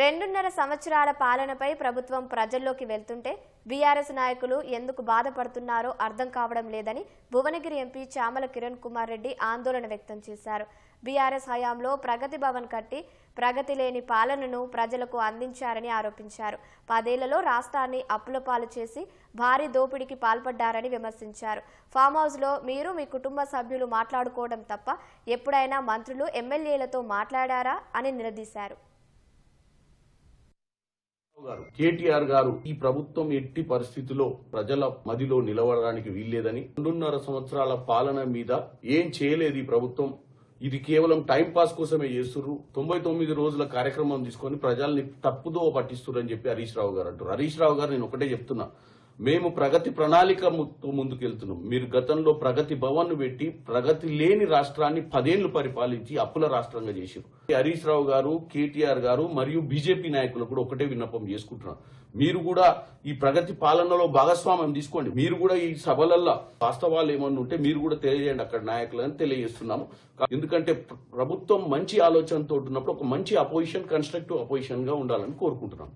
రెండున్నర సంవత్సరాల పాలనపై ప్రభుత్వం ప్రజల్లోకి వెళ్తుంటే బీఆర్ఎస్ నాయకులు ఎందుకు బాధపడుతున్నారో అర్థం కావడం లేదని భువనగిరి ఎంపీ చామల కిరణ్ కుమార్ రెడ్డి ఆందోళన వ్యక్తం చేశారు. బీఆర్ఎస్ హయాంలో ప్రగతి భవన్ కట్టి ప్రగతి లేని పాలనను ప్రజలకు అందించారని ఆరోపించారు. 10 ఏళ్లలో రాష్ట్రాన్ని అప్పుల పాలు చేసి భారీ దోపిడీకి పాల్పడ్డారని విమర్శించారు. ఫామ్ హౌస్ లో మీరు మీ కుటుంబ సభ్యులు మాట్లాడుకోవడం తప్ప ఎప్పుడైనా మంత్రులు ఎమ్మెల్యేలతో మాట్లాడారా అని నిలదీశారు. కేటీఆర్ గారు ఈ ప్రభుత్వం ఎట్టి పరిస్థితిలో ప్రజల మదిలో నిలవడానికి వీల్లేదని, 2.5 సంవత్సరాల పాలన మీద ఏం చేయలేదు ఈ ప్రభుత్వం. ఇది కేవలం టైం పాస్ కోసమే చేస్తున్నారు. 99 రోజుల కార్యక్రమం తీసుకొని ప్రజల్ని తప్పుదో పట్టిస్తున్నారు అని చెప్పి హరీష్ రావు గారు అంటారు. హరీష్ రావు గారు నేను ఒకటే చెప్తున్నా, మేము ప్రగతి ప్రణాళిక ముందుకెళ్తున్నాం. మీరు గతంలో ప్రగతి భవన్ పెట్టి ప్రగతి లేని రాష్ట్రాన్ని 10 ఏళ్లు పరిపాలించి అప్పుల రాష్ట్రంగా చేశారు. హరీష్ రావు గారు, కేటీఆర్ గారు మరియు బీజేపీ నాయకులు కూడా ఒకటే విన్నపం చేసుకుంటున్నారు. మీరు కూడా ఈ ప్రగతి పాలనలో భాగస్వామ్యం తీసుకోండి. మీరు కూడా ఈ సభలల్లో వాస్తవాలు ఏమన్నా ఉంటే మీరు కూడా తెలియజేయండి అక్కడ నాయకులని తెలియజేస్తున్నాము. ఎందుకంటే ప్రభుత్వం మంచి ఆలోచనతో ఉన్నప్పుడు ఒక మంచి అపోజిషన్, కన్స్ట్రక్టివ్ అపోజిషన్ గా ఉండాలని కోరుకుంటున్నాం.